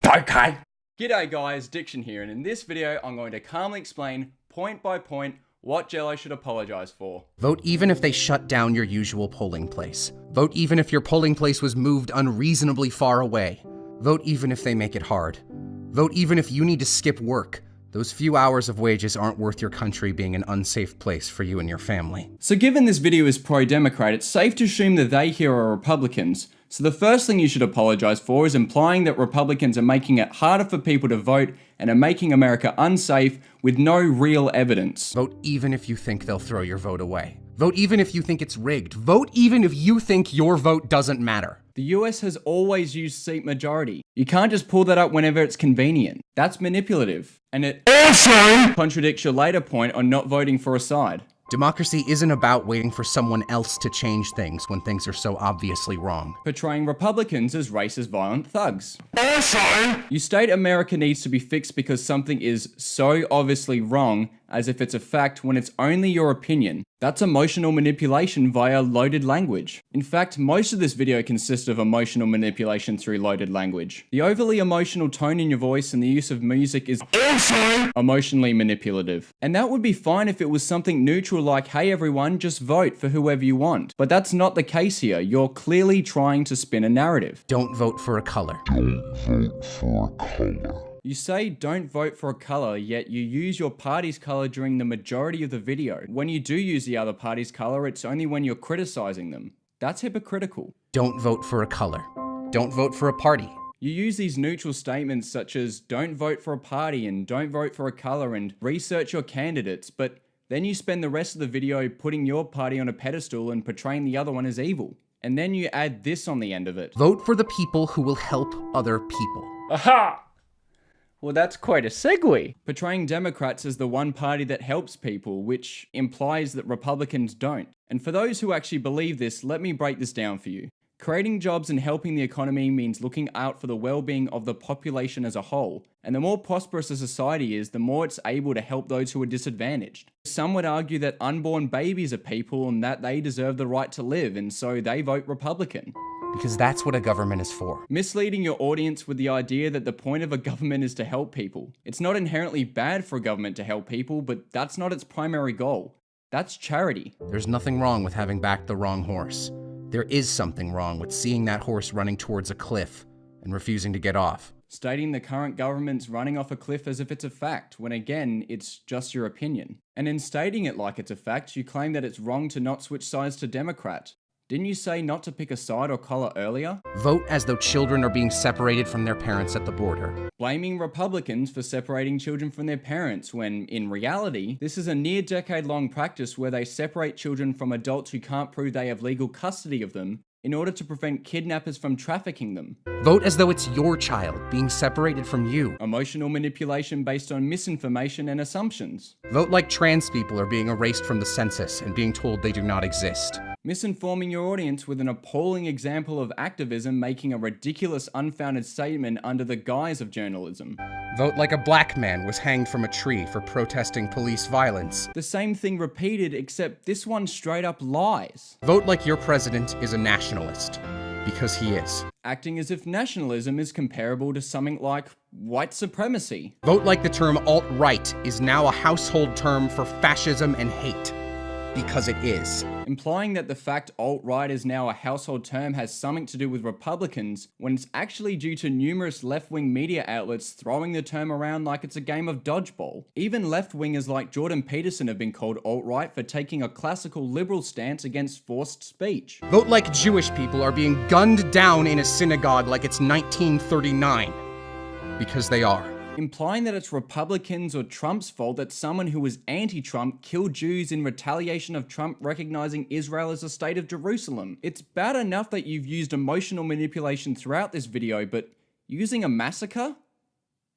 Okay. G'day guys, Diction here, and in this video I'm going to calmly explain point by point what Jello should apologise for. Vote even if they shut down your usual polling place. Vote even if your polling place was moved unreasonably far away. Vote even if they make it hard. Vote even if you need to skip work. Those few hours of wages aren't worth your country being an unsafe place for you and your family. So given this video is pro-Democrat, it's safe to assume that they here are Republicans. So the first thing you should apologise for is implying that Republicans are making it harder for people to vote and are making America unsafe with no real evidence. Vote even if you think they'll throw your vote away. Vote even if you think it's rigged. Vote even if you think your vote doesn't matter. The US has always used seat majority. You can't just pull that up whenever it's convenient. That's manipulative. And it also contradicts your later point on not voting for a side. Democracy isn't about waiting for someone else to change things when things are so obviously wrong. Portraying Republicans as racist, violent thugs. Also, you state America needs to be fixed because something is so obviously wrong as if it's a fact when it's only your opinion. That's emotional manipulation via loaded language. In fact, most of this video consists of emotional manipulation through loaded language. The overly emotional tone in your voice and the use of music is also emotionally manipulative. And that would be fine if it was something neutral like, hey everyone, just vote for whoever you want. But that's not the case here. You're clearly trying to spin a narrative. Don't vote for a color. Don't vote for a color. You say don't vote for a color, yet you use your party's color during the majority of the video. When you do use the other party's color, it's only when you're criticizing them. That's hypocritical. Don't vote for a color. Don't vote for a party. You use these neutral statements such as don't vote for a party and don't vote for a color and research your candidates, but then you spend the rest of the video putting your party on a pedestal and portraying the other one as evil. And then you add this on the end of it. Vote for the people who will help other people. Aha! Well, that's quite a segue. Portraying Democrats as the one party that helps people, which implies that Republicans don't. And for those who actually believe this, let me break this down for you. Creating jobs and helping the economy means looking out for the well-being of the population as a whole. And the more prosperous a society is, the more it's able to help those who are disadvantaged. Some would argue that unborn babies are people and that they deserve the right to live, and so they vote Republican. Because that's what a government is for. Misleading your audience with the idea that the point of a government is to help people. It's not inherently bad for a government to help people, but that's not its primary goal. That's charity. There's nothing wrong with having backed the wrong horse. There is something wrong with seeing that horse running towards a cliff and refusing to get off. Stating the current government's running off a cliff as if it's a fact, when again, it's just your opinion. And in stating it like it's a fact, you claim that it's wrong to not switch sides to Democrat. Didn't you say not to pick a side or color earlier? Vote as though children are being separated from their parents at the border. Blaming Republicans for separating children from their parents when, in reality, this is a near-decade-long practice where they separate children from adults who can't prove they have legal custody of them in order to prevent kidnappers from trafficking them. Vote as though it's your child being separated from you. Emotional manipulation based on misinformation and assumptions. Vote like trans people are being erased from the census and being told they do not exist. Misinforming your audience with an appalling example of activism making a ridiculous unfounded statement under the guise of journalism. Vote like a black man was hanged from a tree for protesting police violence. The same thing repeated, except this one straight up lies. Vote like your president is a nationalist, because he is. Acting as if nationalism is comparable to something like white supremacy. Vote like the term alt-right is now a household term for fascism and hate, because it is. Implying that the fact alt-right is now a household term has something to do with Republicans, when it's actually due to numerous left-wing media outlets throwing the term around like it's a game of dodgeball. Even left-wingers like Jordan Peterson have been called alt-right for taking a classical liberal stance against forced speech. Vote like Jewish people are being gunned down in a synagogue like it's 1939, because they are. Implying that it's Republicans or Trump's fault that someone who was anti-Trump killed Jews in retaliation of Trump recognizing Israel as a state of Jerusalem. It's bad enough that you've used emotional manipulation throughout this video, but using a massacre?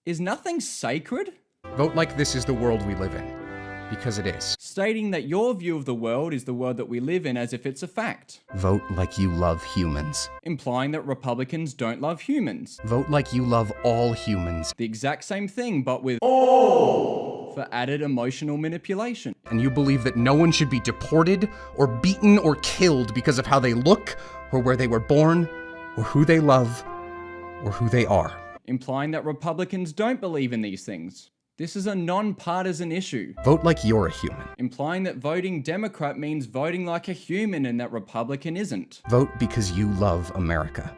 Is nothing sacred? Vote like this is the world we live in, because it is. Stating that your view of the world is the world that we live in as if it's a fact. Vote like you love humans. Implying that Republicans don't love humans. Vote like you love all humans. The exact same thing, but with all for added emotional manipulation. And you believe that no one should be deported or beaten or killed because of how they look or where they were born or who they love or who they are. implying that Republicans don't believe in these things. This is a non-partisan issue, Vote like you're a human. implying that voting Democrat means voting like a human and that Republican isn't. Vote because you love America.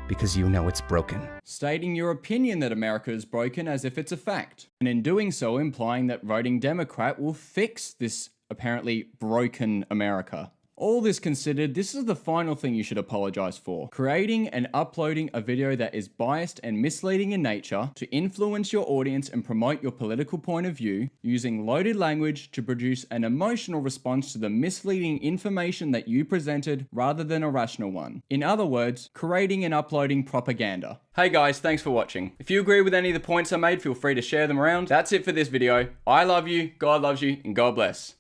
Because you know it's broken. Stating your opinion that America is broken as if it's a fact, and in doing so implying that voting Democrat will fix this apparently broken America. All this considered, this is the final thing you should apologize for. Creating and uploading a video that is biased and misleading in nature to influence your audience and promote your political point of view, using loaded language to produce an emotional response to the misleading information that you presented rather than a rational one. In other words, creating and uploading propaganda. Hey guys, thanks for watching. If you agree with any of the points I made, feel free to share them around. That's it for this video. I love you, God loves you, and God bless.